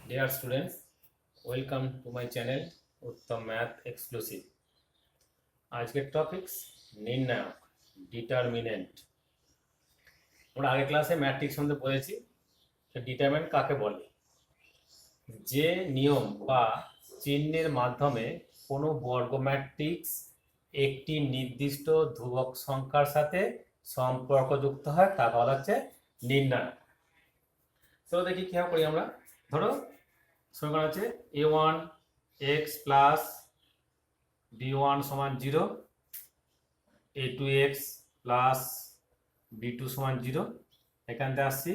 Dear students, welcome to my channel Uttam math exclusive. আজকের topics নির্ণায়ক, determinant. আমরা আগের ক্লাসে ম্যাট্রিক্স সম্বন্ধে পড়েছি। ডিটারমিনেন্ট কাকে বলে? যে নিয়ম বা চিহ্নের মাধ্যমে কোনো বর্গ ম্যাট্রিক্স একটি নির্দিষ্ট ধ্রুবক সংখ্যার সাথে সম্পর্কযুক্ত হয় তাকে বলা হচ্ছে নির্ণায়ক। তো দেখি কীভাবে করি আমরা। ধরো সমীকরণ আছে a1 x প্লাস b1 সমান 0, a2 x প্লাস b2 সমান 0। এখান থেকে আসছি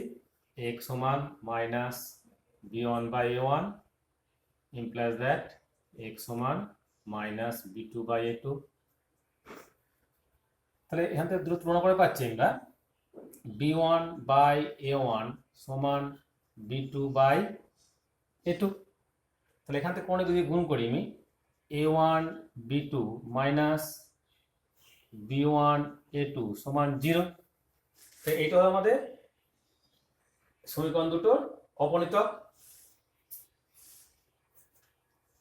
x সমান minus b1 by a1 implies that x সমান মাইনাস b2 বাই a2। তাহলে এখান থেকে দ্রুত তুলনা করে পাচ্ছি আমরা b1 বাই a1 সমান b2 বাই a2। তাহলে এখান থেকে কোণে যদি গুণ করি আমি a1 b2 minus b1 a2 সমান 0। তো এইটা হলো আমাদের সমীকরণ দুটোর অপনীতক,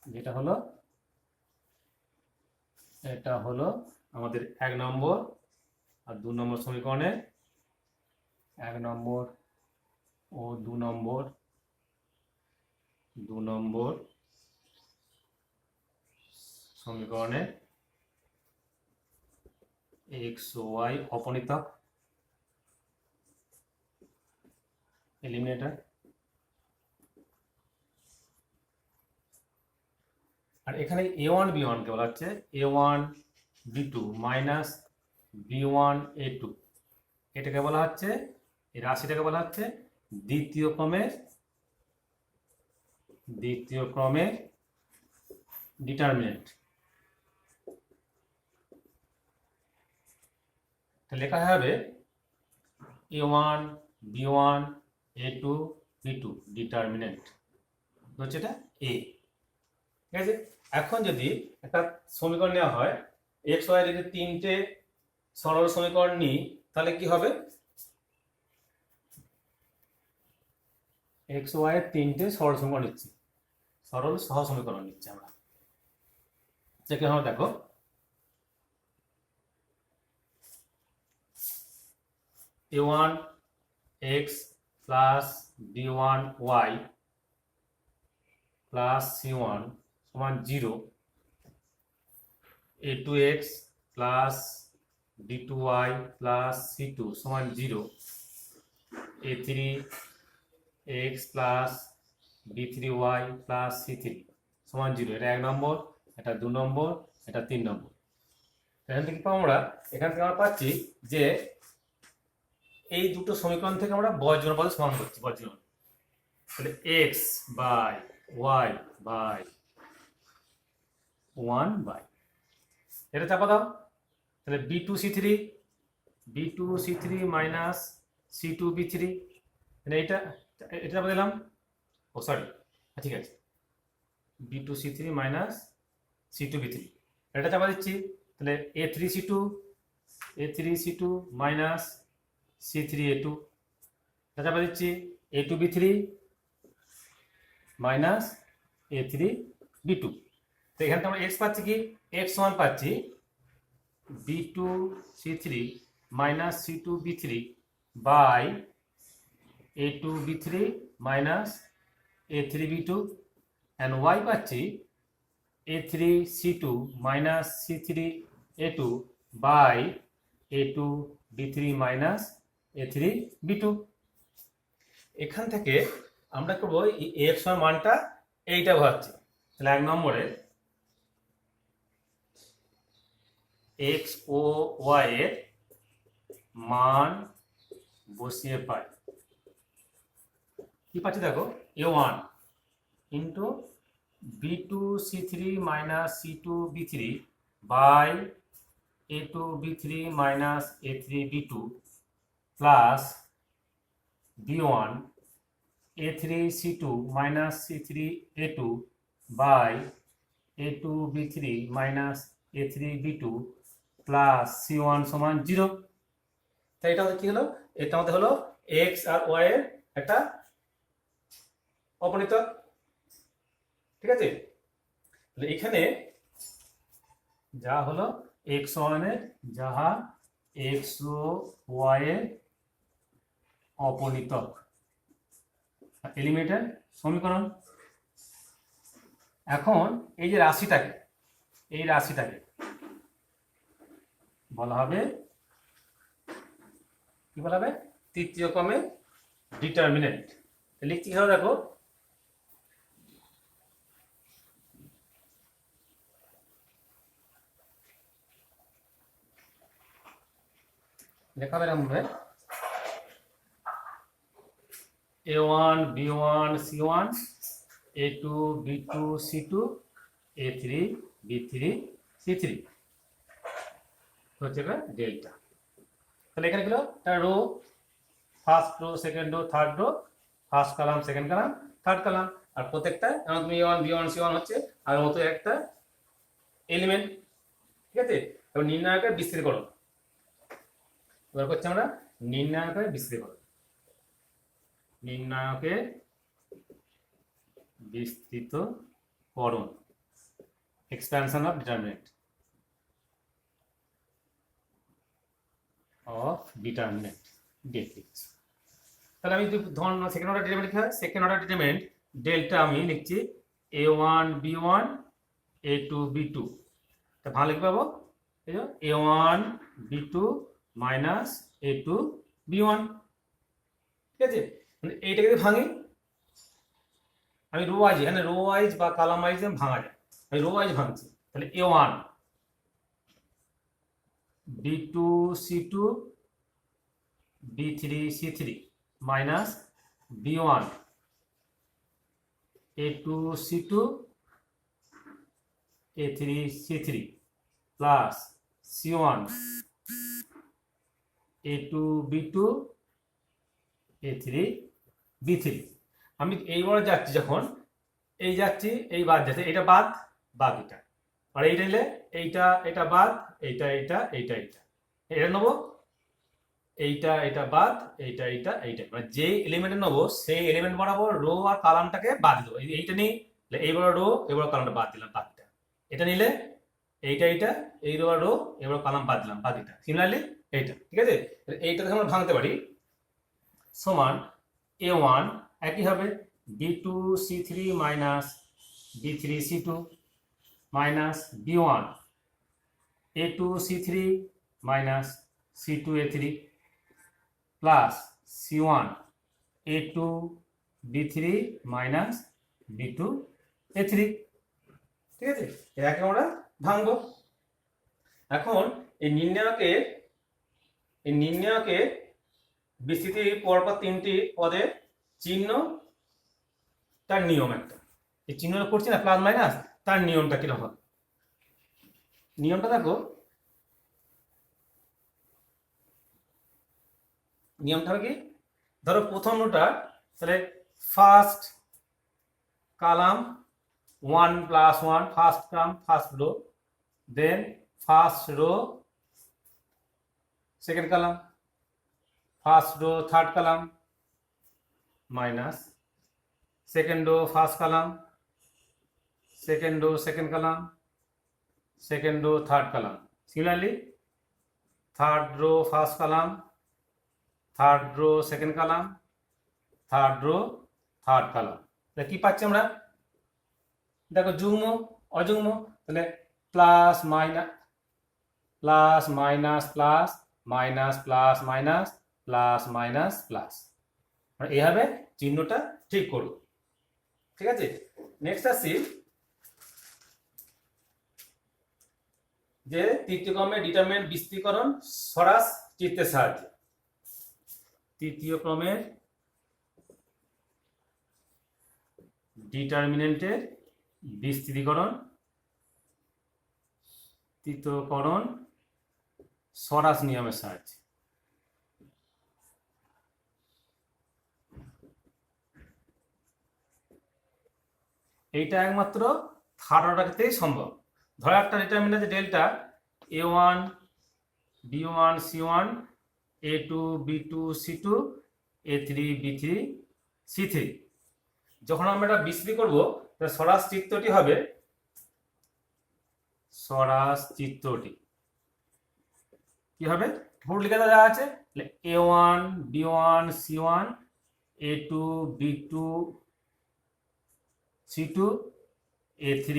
যেটা হলো এটা হলো আমাদের 1 নম্বর আর 2 নম্বর সমীকরণে 1 নম্বর ও 2 নম্বর সমীকরণে x ও y অপনীতক এলিমিনেটর। আর এখানে a1 b1 কে বলা হচ্ছে a1 b2 minus b1 a2। এটাকে বলা হচ্ছে, এই রাশিটাকে বলা হচ্ছে দ্বিতীয় ক্রমে ডিটারমিনেন্ট। লেখা হবে a1 b1 a2 b2 determinant হচ্ছে এটা a। ঠিক আছে। এখন যদি একটা সমীকরণ নেওয়া হয় x y যদি তিনটে সরল সমীকরণ নিই তাহলে কি হবে? x y এর তিনটে সরল সমীকরণ নিচ্ছি, সরল সহ সমীকরণ নিচ্ছি আমরা। যেখানে দেখো a1 x plus b1 y plus c1 সমান 0, a2 x plus b2 y plus c2 সমান 0, a3 x plus b3 y plus c3 সমান 0। এটা 1 নম্বর, এটা 2 নম্বর, এটা 3 নম্বর। এখান থেকে আমরা পাচ্ছি যে এই দুটো সমীকরণ থেকে আমরা বজ্রপদ সমান করছি। বজ্রপদ তাহলে x by y by 1 by এটা চাপা দাও। তাহলে b2 c3 minus c2 b3, এটা চাপা দিলাম। ও সরি, ঠিক আছে, b2 c3 minus c2 b3 এটা চাপা দিচ্ছি। তাহলে a3 c2 minus c3 a2 এটা চাপা দিচ্ছি। a2 b3 minus a3 b2। তো এখানে আমরা x পাচ্ছি কি? x সমান পাচ্ছি b2 c3 minus c2 b3 by a2 b3 minus a3 b2, and y পাচ্ছি a3 c2 minus c3 a2 by a2 b3 minus a3 b2। এখান থেকে আমরা করব এই x এর মানটা এইটা ভাবছি। তাহলে 1 নম্বরে x ও y এর মান বসিয়ে পাই। কি পাচ্ছি দেখো, a1 into b2 c3 minus c2 b3 by a2 b3 minus a3 b2 plus b1 a3 c2 minus c3 a2 by a2 b3 minus a3 b2 plus c1 সমান 0। তাই এটা কি হলো? এটা আমাদের হলো x আর y এর একটা অপনীতক। ঠিক আছে, তাহলে এখানে যা হলো x1 এর যাহা x ও y এর অপনীতক এলিমেন্টের সমীকরণ। এখন এই যে রাশিটাকে, এই রাশিটাকে বলা হবে কি বলা হবে, তৃতীয় ক্রমের ডিটারমিনেন্ট। লিখছি কিভাবে দেখো, লেখা হবে এরকম ভাবে a1 b1 c1 a2 b2 c2 a3 b3 c3 হচ্ছে ডেল্টা। তাহলে এখানে কি হলো, row, first row, second row, third row, first column, second column, third column, আর প্রত্যেকটা যেমন তুমি a1 b1 c1 হচ্ছে আর মতো একটা এলিমেন্ট। ঠিক আছে, এবার নির্ণায়কের বিস্তৃতকরণ এবার করছি আমরা, নির্ণায়কের বিস্তৃতকরণ, নির্ণায়কের বিস্তৃতকরণ, expansion of determinant of determinant delta. তাহলে আমি ধরুন সেকেন্ড অর্ডার ডিটারমিনেন্ট কি হয়, সেকেন্ড অর্ডার ডিটারমিনেন্ট ডেল্টা আমি লিখছি a1 b1 a2 b2, তা ভালো লিখে পাবো এই যে a1 b2 minus a2 b1। ঠিক আছে, মানে এইটাকে যদি ভাঙি, আমি রো ওয়াইজ, এখানে রো ওয়াইজ বা কলাম ওয়াইজ ভাঙা যায়, আমি রো ওয়াইজ ভাঙছি। তাহলে a1 b2 c2 b3 c3 minus b1 a2 c2 a3 c3 plus c1 a2 b2 a3 b3। আমি এইবারে যাচ্ছি, যখন এই যাচ্ছি এই বাদ যাচ্ছে, এটা বাদ বাকিটা, আর এইটা নিলে এইটা এটা বাদ, এইটা এইটা এইটা এইটা এটা নেবো, এইটা এটা বাদ, এইটা এইটা এইটা, মানে যে এলিমেন্টে নেবো সেই এলিমেন্ট বরাবর রো আর কলামটাকে বাদ দেবো। এইটা নিই, এইবার রো এবার কলামটা বাদ দিলাম বাকিটা, এটা নিলে এইটা এইটা এই রো আর রো এবার কলাম বাদ দিলাম বাকিটা, সিমিলারলি এইটা। ঠিক আছে, এইটাকে আমরা ভাঙতে পারি সমান a1 একই হবে b2 c3 minus b3 c2 minus b1 a2 c3 minus c2 a3 plus c1 a2 b3 minus b2 a3। ঠিক আছে, এটাকে আমরা ভাঙবো। এখন এই নির্ণায়কের বিস্তৃতি পরপর তিনটি পদের চিহ্ন, তার নিয়ম একটা, এই চিহ্নটা করছি না প্লাস মাইনাস, তার নিয়মটা কিরকম হবে, নিয়মটা দেখো, নিয়মটা হবে কি, ধরো প্রথম রোটা, তাহলে first column 1 + 1, first column first row, then first row second column, first row third column minus second row first column, second row second column, second row third column, similarly third row first column, third row second column, third row third column. তাহলে কি পাচ্ছি আমরা, দেখো যুগ্ম অযুগ্ম, তাহলে plus minus plus minus plus minus plus minus plus minus plus, মানে এইভাবে চিহ্নটা ঠিক করব। ঠিক আছে, নেক্সট আসছি যে তৃতীয় ক্রমের ডিটারমিনেন্ট বিস্তৃতিকরণ সরাস চিত্রের সাহায্যে। তৃতীয় ক্রমের ডিটারমিনেন্টের বিস্তৃতিকরণ সরাস নিয়মের সাহায্যে। এইটা একমাত্র থার্ড অর্ডার ক্ষেত্রেই সম্ভব। ধরো একটা determinant delta a1 b1 c1 a2 b2 c2 a3 b3 c3, যখন আমরা এটা বিশ্রী করবো স্বরাজ চিত্রটি হবে স্বরাজ চিত্রটি কি হবে পুরো লিখে দেওয়া আছে A1 B1 C1 A2 B2 C2 A3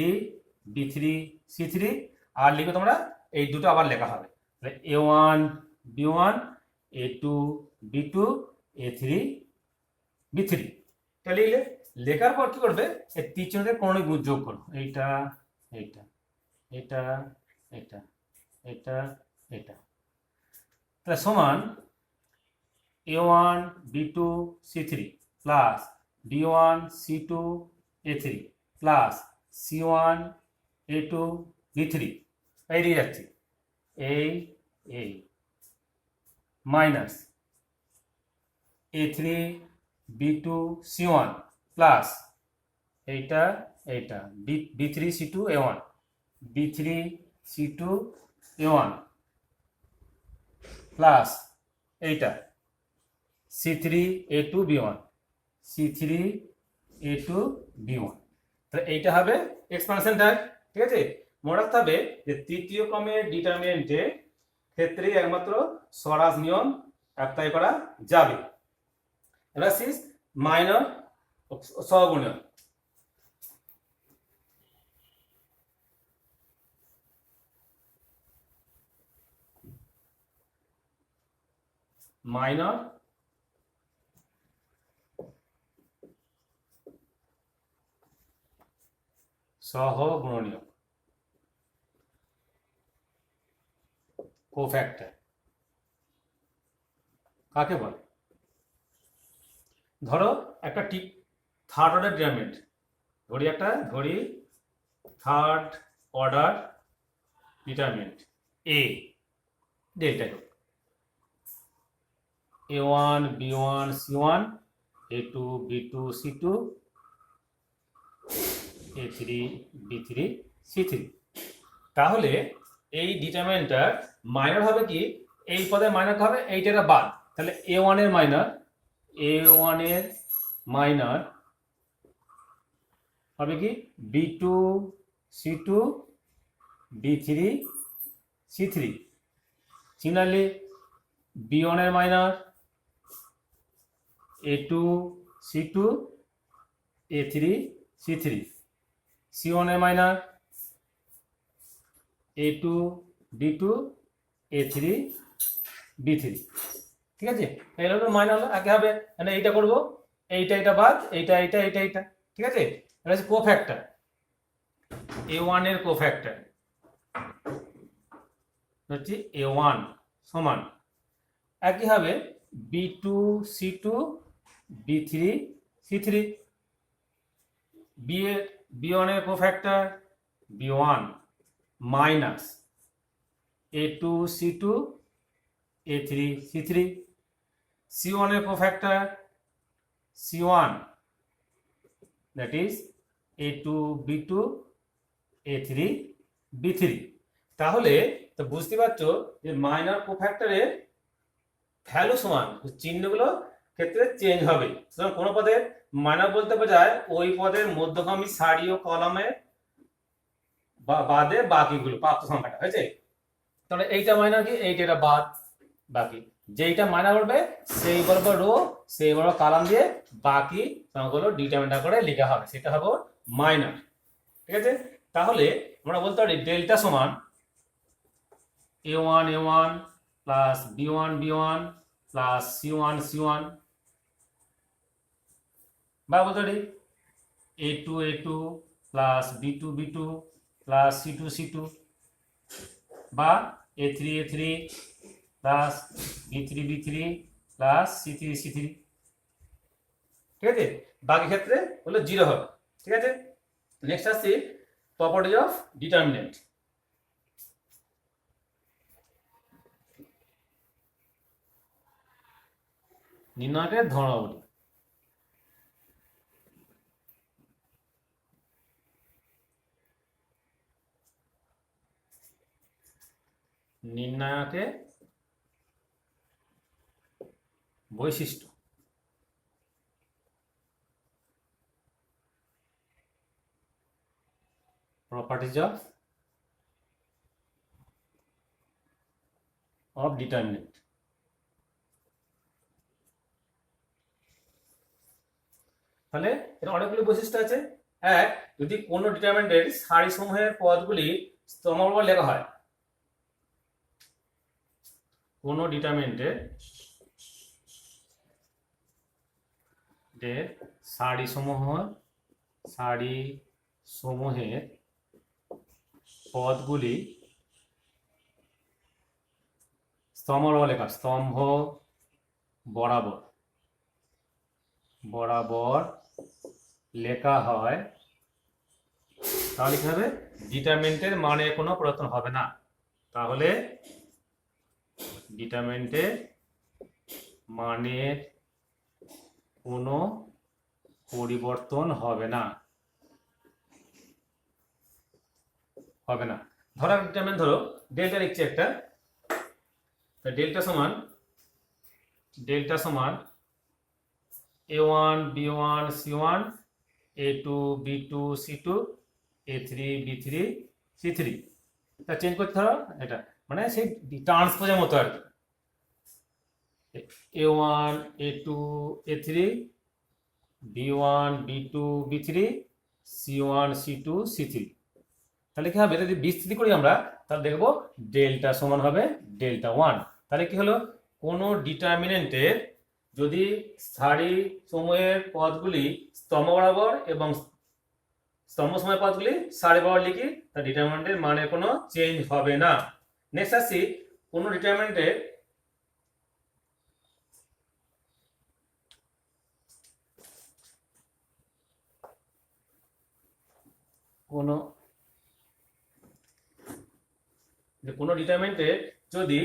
B3 C3 আর লিখো তোমরা এই দুটো আবার লেখা হবে A1 B1 A2 B2 A3 B3 এটা লিখলে লেখার পর কি করবে এই তিনজনের কোণে যোগ করো এইটা এইটা এটা এটা এটা এটা তাহলে সমান A1 B2 C3 plus B1 C2 A3 plus C1 A2 B3 এই দিয়ে যাচ্ছি এই minus A3 B2 C1 plus এইটা B3 C2 A1 B3 C2 A1 plus এইটা C3 A2 B1 C3 A2 B1 তাহলে এইটা হবে এক্সপানশন টাইপ ঠিক আছে মনে রাখতে হবে যে তৃতীয় ক্রমের ডিটারমিনেন্টে ক্ষেত্রে একমাত্র স্বরাজ নিয়ম অ্যাপ্লাই করা যাবে এবার সিস মাইনর সহগুণীয় মাইনর সহগুণনীয় কোফ্যাক্টর কাকে বলে ধরো একটা থার্ড অর্ডার ডিটারমিনেন্ট ধরি থার্ড অর্ডার ডিটারমিনেন্ট এ delta A1 B1 C1 A2 B2 C2 A3 B3 C3 তাহলে এই ডিটারমিনেন্টটার মাইনর হবে কি এই পদের মাইনর হবে এইটার বাদ তাহলে A1 এর মাইনর হবে কি B2 C2 B3 C3 similarly B1 এর minor A2 C2 A3 C3 C1 এর minor A2 B2 A3 B3 ঠিক আছে এই হলো মাইনর হলো আগে হবে মানে এইটা করব এইটা বাদ এইটা ঠিক আছে এটা হচ্ছে কোফ্যাক্টর A1 এর কোফ্যাক্টর হচ্ছে A1 সমান একই হবে B2 C2 B3 C3 B1 এর cofactor B1 minus A2 C2 A3 C3 C1 এর cofactor C1 that is A2 B2 A3 B3 তাহলে তো বুঝতে পারছো যে মাইনর কোফ্যাক্টরের ভ্যালু সমান চিহ্নগুলো ক্ষেত্রে চেঞ্জ হবে সুতরাং কোনো পদের মাইনর বলতে বোঝায় ওই পদের মধ্যগামী সারি ও কলামের বাদে বাকিগুলো প্রাপ্ত সংখ্যাটা হয়েছে তাহলে এইটা মাইনর কি এইটা বাদ বাকি যেইটা মাইনর করবে সেই বরাবর রো সেই বরাবর কলাম দিয়ে বাকি সংখ্যাগুলো ডিটারমিনেন্ট করে লেখা হবে সেটা হবে মাইনর ঠিক আছে তাহলে আমরা বলতে পারি ডেল্টা সমান A1 plus B1 plus C1 বা বলতে পারি A2 plus B2 plus C2 বা A3 plus B3 plus C3 ঠিক আছে বাকি ক্ষেত্রে হলো 0 হবে ঠিক আছে নেক্সট আসছে প্রপার্টি অফ ডিটারমিনেন্ট নির্ণয়কের ধর্মাবলী নির্ণায়কের বৈশিষ্ট্য properties of determinant. তাহলে এর অনেকগুলো বৈশিষ্ট্য আছে। এক, যদি কোনো ডিটারমিনেন্টের সারি সমূহের পদগুলি স্তম্ভবরাবর লেখা হয়, কোনো ডিটারমিনেন্টের সারি সমূহের পদগুলি স্তম্ভ বরাবর লেখা হয়, তাহলে কি হবে? ডিটারমিনেন্টের মানে কোনো পরিবর্তন হবে না। তাহলে ডিটারমিনেন্টের মানের কোনো পরিবর্তন হবে না। ধরো ডিটারমিনেন্ট, ধরো ডেল্টা লিখছি একটা, ডেল্টা সমান a1 b1 c1 a2 b2 c2 a3 b3 c3। তা চেঞ্জ করতে ধরো এটা, মানে সেই ট্রান্সপোজের মতো আর কি, a1 a2 a3 b1 b2 b3 c1 c2 c3। তাহলে কি হবে? যদি বিস্তৃতি করি আমরা, তাহলে দেখবো ডেল্টা সমান হবে ডেল্টা 1। তাহলে কি হলো? কোনো ডিটারমিনেন্টের যদি সারি সমূহের পদগুলি স্তম্ভ বরাবর এবং স্তম্ভ সমূহের পদগুলি সারি বরাবর লিখি, তার ডিটারমিনেন্টের মানে কোনো চেঞ্জ হবে না। নেক্সট আসছি, কোনো ডিটারমিনেন্টের যদি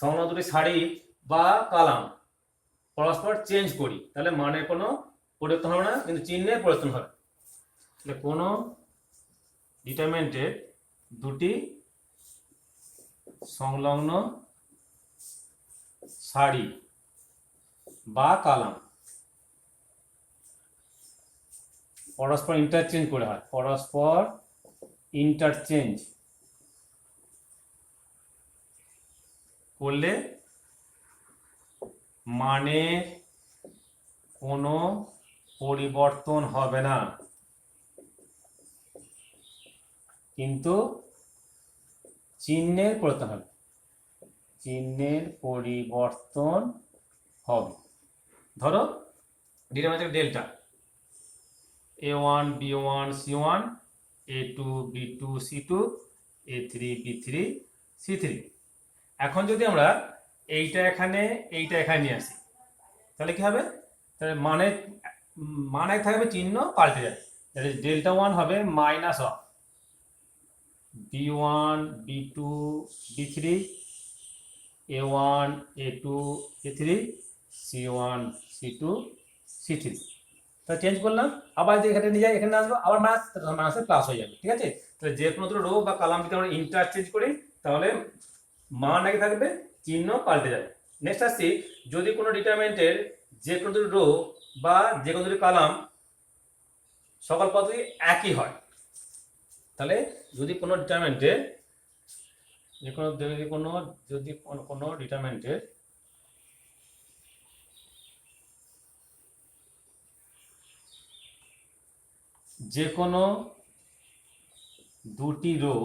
সংলগ্ন দুটি সারি বা কলাম পরস্পর চেঞ্জ করি, তাহলে মানের কোনো পরিবর্তন হবে না, কিন্তু চিহ্নের পরিবর্তন হবে। তাহলে কোনো ডিটারমিনেন্টের দুটি সংলগ্ন সারি বা কলাম পরস্পর ইন্টারচেঞ্জ করে হয়, করলে মানে কোনো পরিবর্তন হবে না, কিন্তু চিহ্নের পরিবর্তন হবে। ধরো determinant delta a1 b1 c1 a2 b2 c2 a3 b3 c3। এখন যদি আমরা এইটা এখানে নিয়ে আসি, তাহলে কি হবে? তাহলে মানে থাকবে, চিহ্ন পাল্টে যাবে। তাহলে ডেল্টা 1 হবে minus of b1 b2 b3 a1 a2 a3 c1 c2 c3। তাহলে চেঞ্জ করলাম, আবার যদি এখানে নিয়ে যাই, এখানে আসবো, আবার মাইনাসে প্লাস হয়ে যাবে। ঠিক আছে? তাহলে যে কোনো দুটো রো বা কলাম যদি আমরা ইন্টারচেঞ্জ করি, তাহলে মান একই থাকবে, চিহ্ন পাল্টে যাবে। নেক্সট আসছি, যদি কোনো ডিটারমিনেন্টের যে কোনো দুটো রো বা যে কোনো দুটো কলাম সকল পদই একই হয়, তাহলে যদি কোনো ডিটারমিনেন্টের যে কোনো দুটি রো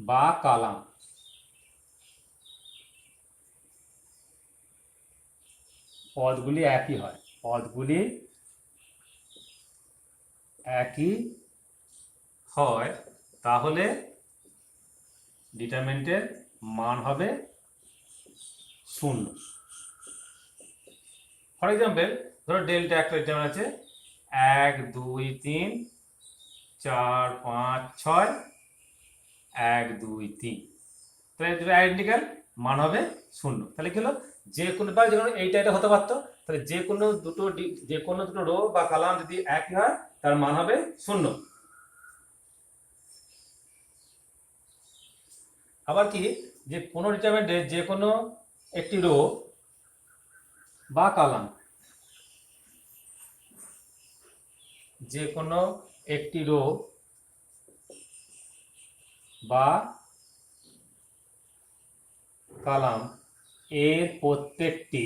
বা কলাম পদগুলি একই হয়, তাহলে ডিটারমিনেন্টের মান হবে 0। ফর এক্সাম্পল, ধরো ডেল্টা একটা ডিটারমিনেন্ট আছে 1 2 3 4 5 6 1 2 3। তাহলে দুটো আইডেন্টিক্যাল, মান হবে 0। তাহলে কি হলো? যে কোনো এইটা হতে পারতো, তাহলে যে কোনো দুটো রো বা কলাম যদি একই হয়, তার মান হবে 0। আবার কি, যে কোনো ডিটারমিনেন্টের যে কোনো একটি রো বা কলাম যে কোনো একটি রো বা কলাম এর প্রত্যেকটি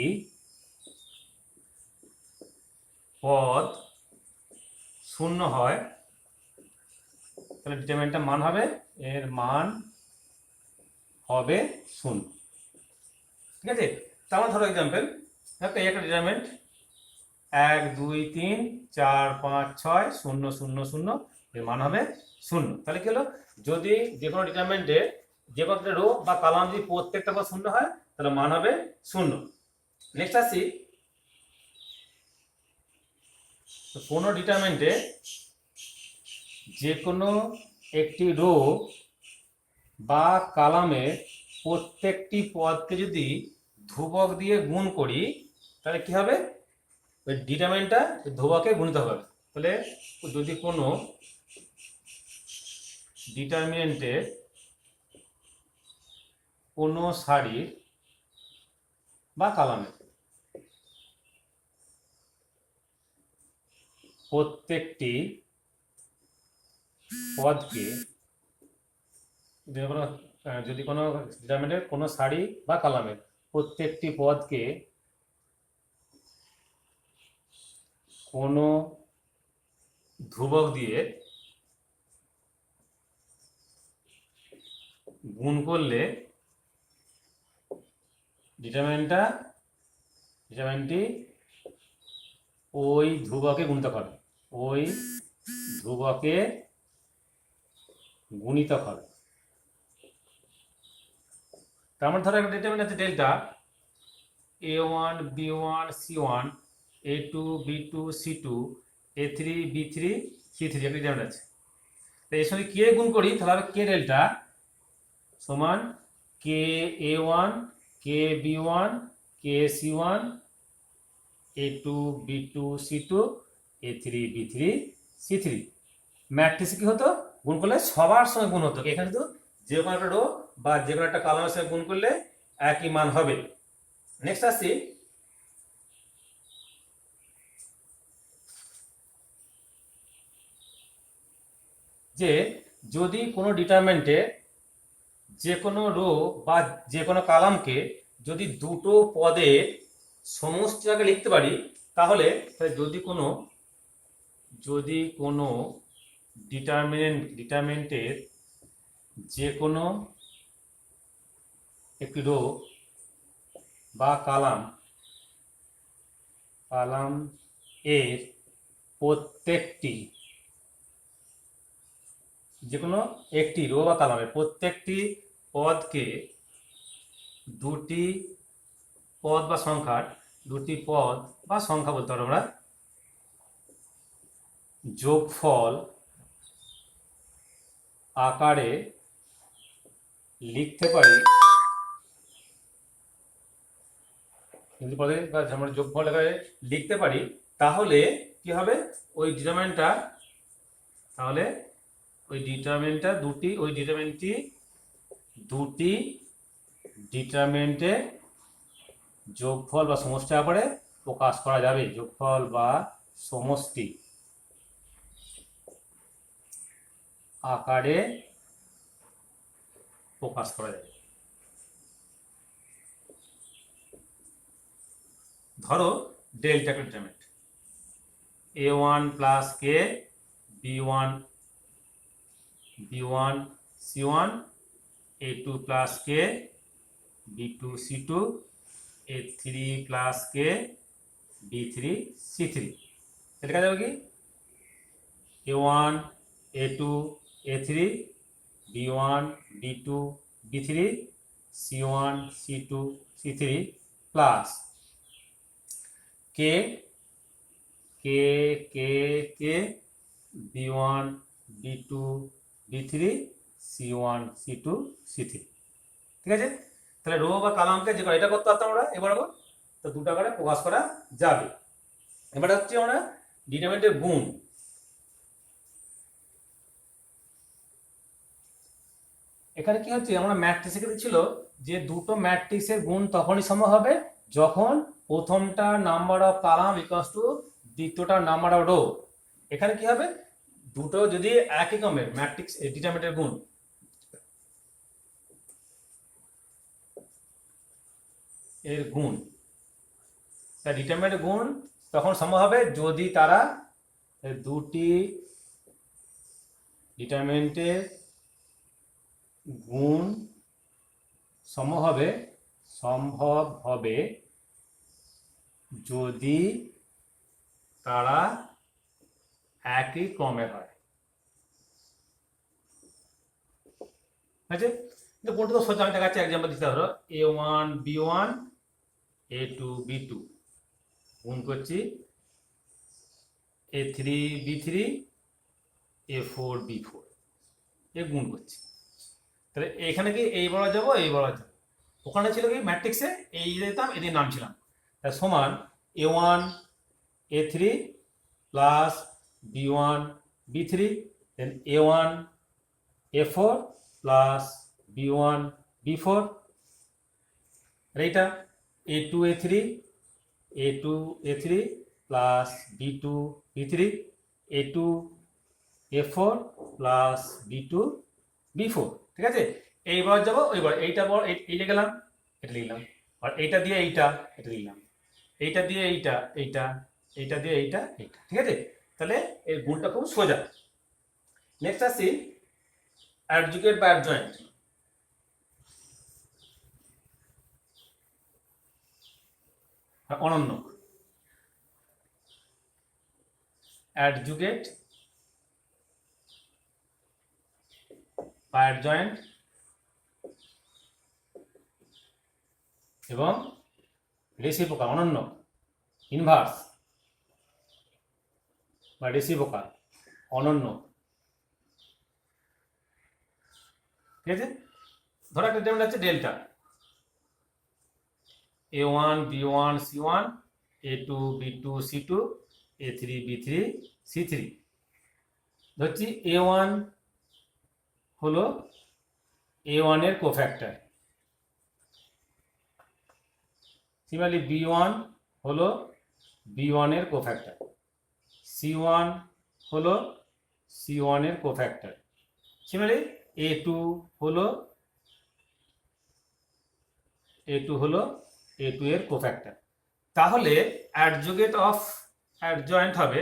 পদ শূন্য হয়, তাহলে ডিটারমিনেন্টের মান হবে, এর মান হবে শূন্য। ঠিক আছে, তাহলে ধরো এক্সাম্পল, একটা ডিটারমিনেন্ট 1 2 3 4 5 6 0 0 0, এর মান হবে শূন্য। তাহলে কি হলো, যদি যে কোনো ডিটারমিনেন্টে যে কোনো রো বা কলাম যদি প্রত্যেকটা পদ শূন্য হয় তাহলে মান হবে শূন্য। নেক্সট আসি, কোনো ডিটারমিনেন্টে যে কোনো একটি রো বা কলামের প্রত্যেকটি পদকে যদি ধ্রুবক দিয়ে গুণ করি তাহলে কি হবে, ওই ডিটারমিনেন্টটা ধ্রুবকে গুণিত হবে। তাহলে যদি কোনো ডিটারমিনেন্টে কোনো সারির বা কলামের প্রত্যেকটি পদকে, যদি কোনো ডিটারমিনেন্টের কোনো সারি বা কলামের প্রত্যেকটি পদকে কোনো ধ্রুবক দিয়ে গুণ করলে ডিটারমিনেন্টটি ওই ধ্রুবকে গুণিত হবে, ওই ধ্রুবকে গুণিত হবে। তার মানে ধরো একটা ডিটারমিনেন্ট আছে delta a1 b1 c1 a2 b2 c2 a3 b3 c3, একটা ডিটারমিনেন্ট আছে। তো এর সঙ্গে কে গুণ করি তাহলে হবে কে ডেল্টা সমান কে a1 কে b1 কে c1 a2 b2 c2 a3 b3 c3। ম্যাট্রিক্সে কি হতো, গুণ করলে সবার সঙ্গে গুণ হতো, এখানে তো যে কোনো একটা রো বা যে কোনো একটা কলামের সঙ্গে গুণ করলে একই মান হবে। নেক্সট আসছি, যে যদি কোনো ডিটারমিনেন্টে যে কোনো রো বা যে কোনো কলামকে যদি দুটো পদের সমষ্টি আগে লিখতে পারি তাহলে যদি কোনো ডিটারমিনেন্টের যে কোনো একটি রো বা কলাম এর প্রত্যেকটি, যে কোনো একটি রো বা কলামের প্রত্যেকটি পদকে দুটি পদ বা সংখ্যা বলতে পারো আমরা, যোগফল আকারে লিখতে পারি, কিন্তু পদে বা আমরা যোগফল আকারে লিখতে পারি, তাহলে কি হবে, ওই দুটি ডিটারমিনেন্টে যোগফল বা সমষ্টি আকারে প্রকাশ করা যাবে, যোগফল বা সমষ্টি আকারে প্রকাশ করা যাবে। ধরো ডেল্টা একটা ডিটারমিনেন্ট a1 প্লাস কে b1 c1 a2 প্লাস কে b2 c2 a3 প্লাস কে b3 c3। লেখা যাবে কি a1 a2 a3 b1 b2 b3 c1 c2 c3 plus কে b1 b2 b3 c1 c2 c3। ঠিক আছে, তাহলে রো বা কলামকে যে এটা করতে পারতাম আমরা, এবার তো দুটো আকারে প্রকাশ করা যাবে। এবার হচ্ছে আমরা ডিটারমিনেন্টের গুণ। এখানে কি হচ্ছে, আমরা ম্যাট্রিক্সে ছিল যে দুটো ম্যাট্রিক্সের গুণ তখনই সম্ভব হবে যখন প্রথমটা number of column equals to দ্বিতীয়টা নাম্বার অফ রো। এখানে কি হবে, দুটো যদি একই ক্রমের ম্যাট্রিক্স ডিটারমিনেন্টের গুণ, এর গুণ, ডিটারমিনেন্টের গুণ তখন সম্ভব হবে যদি তারা দুটি ডিটারমিনেন্টের গুণ সম্ভব হবে যদি তারা একই ক্রমের হয়। আছে, কিন্তু কোনটা তো সোজা, আমি দেখাচ্ছি এক্সাম্পল দিতে ধরো a1 b1 a2 b2 গুণ করছি a3 b3 a4 b4, এ গুণ করছি। তাহলে এখানে কি এই বলা যাবো, এই বলা যাবো, ওখানে ছিল কি ম্যাট্রিক্সে এই দিতাম, এদের নাম ছিলাম, সমান a1 a3 plus b1 b3 দেন a1 a4 plus b1 b4, এইটা a2 a3 plus b2 b3 a2 a4 plus b2 b4। ঠিক আছে, এইবার যাবো ওইবার এইটা বড়, এইটা গেলাম, এটা লিখলাম, আর এইটা দিয়ে এইটা, এটা লিখলাম, এইটা দিয়ে এইটা, এইটা দিয়ে এইটা, এইটা। ঠিক আছে, তাহলে এর গুণটা খুব সোজা। নেক্সট আসি অ্যাডজুকেট বা অ্যাডজয়েন্ট। অনন্য, অ্যাডজুকেট বা অ্যাডজয়েন্ট এবং রেসিপ্রোকাল, অনন্য, ইনভার্স বা রেসিপ্রোকাল, অনন্য। ঠিক আছে, ধরো একটা ডিটারমিনেন্ট আছে delta, a1 b1 c1 a2 b2 c2 a3 b3 c3। ধরছি a1 হলো a1 এর কোফ্যাক্টর, সিমিলারলি b1 হলো b1 এর কোফ্যাক্টর, c1 হলো c1 এর কোফ্যাক্টর, সিমিলারলি a2 হলো a2 এর কোফ্যাক্টর। তাহলে অ্যাডজুগেট অফ অ্যাডজয়েন্ট হবে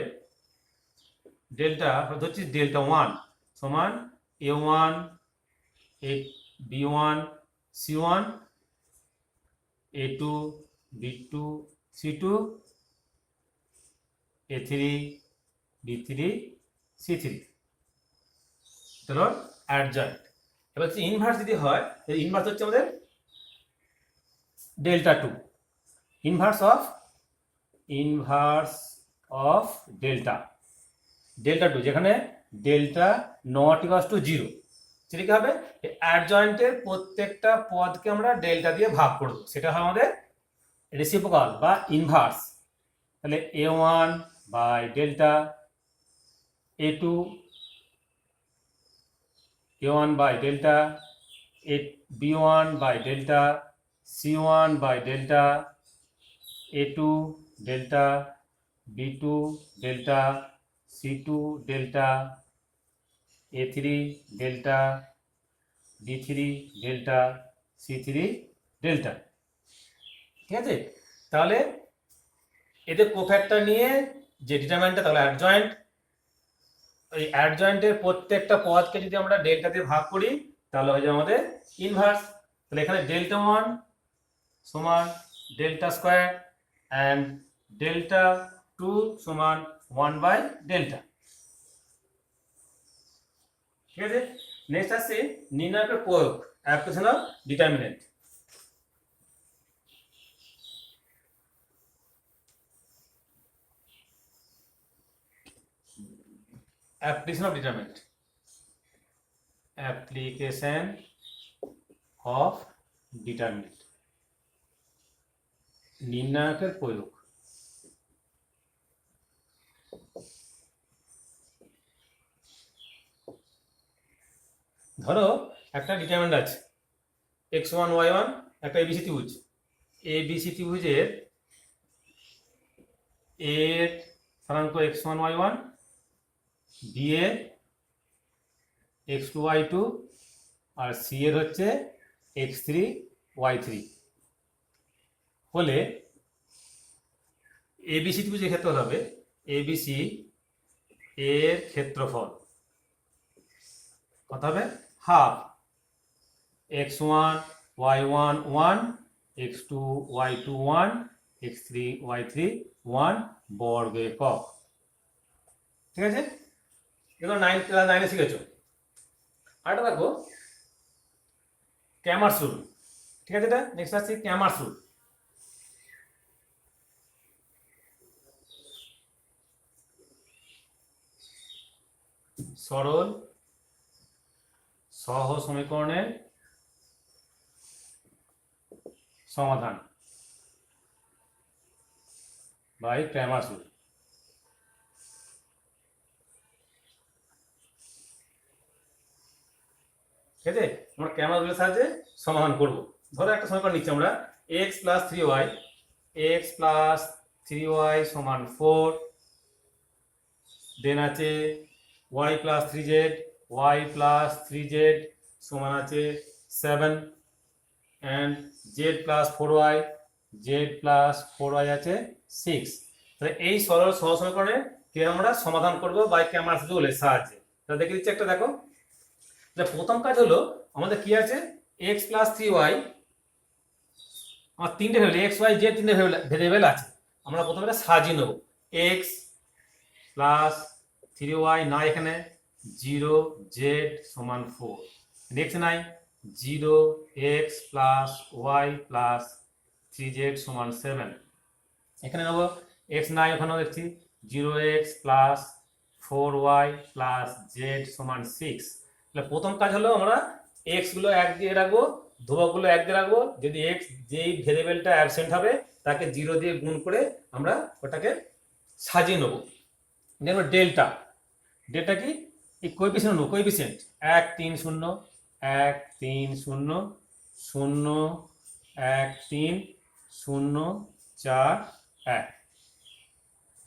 ডেল্টা, ধরছি ডেল্টা 1 সমান a1 b1 c1 a2 b2 c2 a3 b3 c3। তাহলে অ্যাডজয়েন্ট। এবার ইনভার্স যদি হয়, ইনভার্স হচ্ছে আমাদের ডেল্টা 2, ইনভার্স অফ ডেল্টা 2, যেখানে ডেল্টা নট ইকুয়ালস টু 0, সেটা কি হবে, অ্যাডজয়েন্টের প্রত্যেকটা পদকে আমরা ডেল্টা দিয়ে ভাগ করব, সেটা হয় আমাদের রেসিপ্রোকাল বা ইনভার্স। তাহলে a1 by delta a2, a1 by delta b1 by delta c1 by delta a2 delta b2 delta c2 delta a3 delta b3 delta c3 delta. ঠিক আছে, তাহলে এদের কোফ্যাক্টর নিয়ে যে ডিটারমিনেন্টটা, তাহলে অ্যাডজয়েন্ট, এই অ্যাডজয়েন্টের প্রত্যেকটা পদকে যদি আমরা ডেল্টা দিয়ে ভাগ করি তাহলে হয়ে যাবে আমাদের ইনভার্স। তাহলে এখানে ডেল্টা 1 সমান ডেল্টা স্কোয়ার অ্যান্ড ডেল্টা 2 সমান 1 বাই ডেল্টা। ঠিক আছে, নেক্সট আসছে নির্ণায়কের প্রয়োগ, application of determinant. application of determinant, application of determinant, নির্ণায়কের প্রয়োগ। ধরো একটা ডিটারমিনেন্ট আছে x1 y1, একটা এবিসি ত্রিভুজ, এবিসি ত্রিভুজের এর স্থানাঙ্ক x1 y1 বি এর x2y2 আর সি এর হচ্ছে x3y3 হলে এবিসি ত্রিভুজের ক্ষেত্রফল হবে এবিসি এর ক্ষেত্রফল কত হবে half x1 y1 1 x2 y2 1 x3 y3 1 বর্গ একক। ঠিক আছে, এগুলো ক্লাস 9-এ শিখেছো। আরেকটা দেখো ক্যামার্স রুল। ঠিক আছে, এটা নেক্সট আসছে ক্যামার্স রুল। সরল সহ সমীকরণের সমাধান বাই ক্যামার্স রুল। ঠিক আছে, আমরা ক্যামার্স রুলের সাহায্যে সমাধান করব। ধরো একটা সমীকরণ নিচ্ছি আমরা x + 3y x + 3y = 4, দেন আছে y + 3z y + 3z সমান আছে 7 and z + 4y z + 4y আছে 6। তাহলে এই সরল সহজ সমীকরণে কি আমরা সমাধান করব বাই ক্যামার্স রুলের সাহায্যে। তাহলে দেখে দিচ্ছি একটা, দেখো প্রথম কাজ হলো আমাদের কি আছে x + 3y, আমার তিনটে ভেরিয়েবল x y z তিনটে ভেরিয়েবল আছে। আমরা প্রথমে এটা সাজিয়ে নেব x + 3y না এখানে 0 z = 4, নেক্সট নাই 0 x + y + 3z = 7, এখানে নেব x নাই ওখানেও দেখছি 0x + 4y + z = 6। তাহলে প্রথম কাজ হলো আমরা x গুলো এক দিয়ে রাখবো, ধ্রুবকগুলো এক দিয়ে রাখবো। যদি x যেই ভেরিয়েবলটা অ্যাবসেন্ট হবে তাকে 0 দিয়ে গুণ করে আমরা ওটাকে সাজিয়ে নেব। যেন ডেল্টা কি এই কোএফিসিয়েন্ট নেব, কোএফিসিয়েন্ট 1 3 0 1 3 0 0 1 3 0 4 1।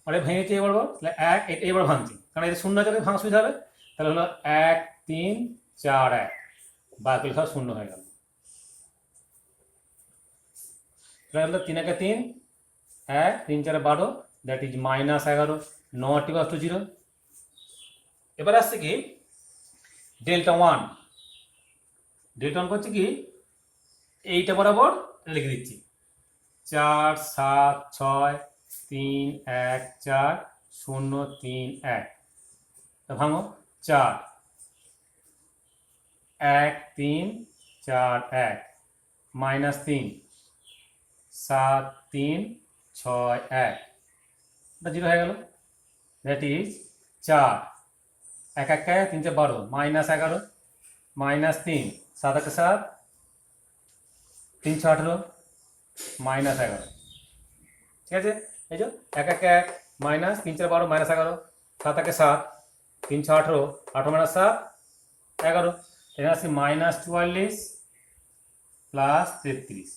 মানে ভেঙেছি এবার তাহলে 1 এবার ভাঙছি, কারণ এটা শূন্য যাবে ভাঙা সুবিধা হবে। তাহলে হলো 1 3 4 1, বাকি সব শূন্য হয়ে গেল। তাহলে হলো 3 1 3 1 3 4 12, that is -11, not equal to 0। এবার আসছে কি ডেল্টা 1। ডেল্টা 1 করছে কি এইটা বরাবর লিখে দিচ্ছি 4 7 6 3 1 4 0 3 1। ভাঙো 4 1 3 4 1 -3 7 3 6 1, এটা 0 হয়ে গেল। That is 4 1 1 3 4 12 -11 -3 7 1 7 3 6 18 -11। ঠিক আছে, এই যে 1 1 1 -3 4 12 -11 7 1 7 3 6 18 18 - 7 11, এখানে আছে -44 + 33,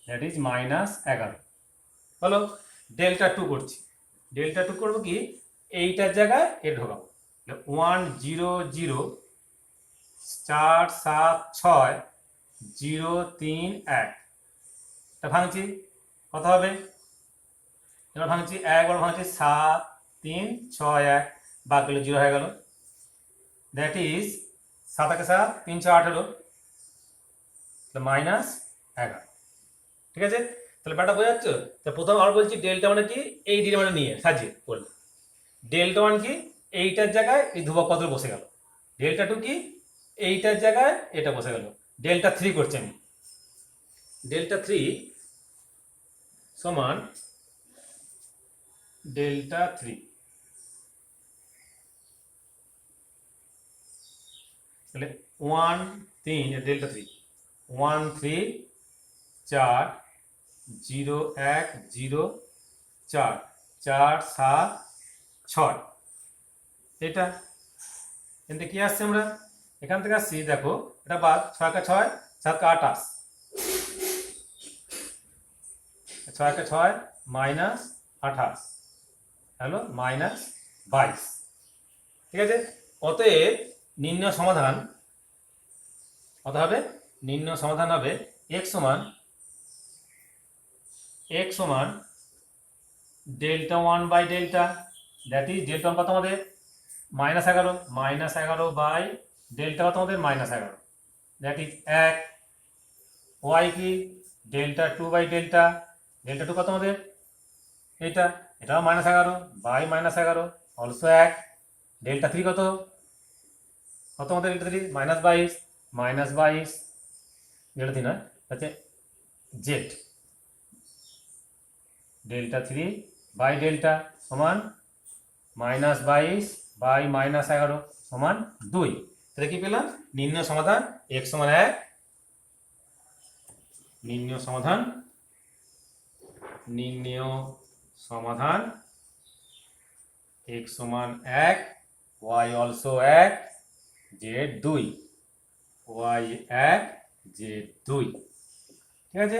দ্যাট ইজ -11। হলো ডেল্টা 2 করছি। ডেল্টা 2 করবো কি এইটার জায়গায় এ ঢোকাবো 1 0 0 4 7 6 0 3 1, এটা ভাঙছি কত হবে, এবার ভাঙছি একবার ভাঙছি 7 3 6 1, বাকিগুলো 0 হয়ে গেল। That is 7 1 7 3 6 18, -11। ঠিক আছে, তাহলে ব্যাপারটা বোঝা যাচ্ছে। তো প্রথম আর বলছি ডেল্টা মানে কি এই ডি মানে নিয়ে সাজিয়ে বলবো ডেল্টা 1 কি এইটার জায়গায় এই ধ্রুবক কত বসে গেল, ডেল্টা 2 কি এইটার জায়গায় এটা বসে গেল। ডেল্টা 3 করছি আমি, ডেল্টা 3 সমান ডেল্টা 3, তাহলে 1 3 ডেল্টা 3 1 3 4 0 1 0 4 4 7 6, এটা কিন্তু কি আসছে আমরা এখান থেকে আসছি দেখো এটা বাদ 6 কা 6 7 কা 28, 6 কা 6 -28 হলো -22। ঠিক আছে। অতএব নির্ণয় সমাধান কত হবে? নির্ণয় সমাধান হবে x সমান delta 1 by delta, that is delta 1 কত আমাদের -11 বাই ডেল্টা কত আমাদের -11, দ্যাট ইজ 1। y কি ডেল্টা 2 বাই ডেল্টা, ডেল্টা 2 কত আমাদের এটাও -11 বাই -11 অলসো 1। ডেল্টা 3 কত আমাদের ডেল্টা 3 -22 ডেল্টা 3 নয় হচ্ছে জেড, ডেল্টা 3 বাই ডেল্টা সমান -22 বাই -11 সমান 2। তাহলে কি পেলাম? নির্ণয় সমাধান x সমান 1, নির্ণয় সমাধান x সমান 1, y also 1, z 2, y 1, z 2। ঠিক আছে,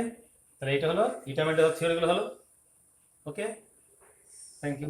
তাহলে এটা হলো ডিটারমিনেন্ট অফ থিওরিগুলো হলো। ওকে, থ্যাংক ইউ।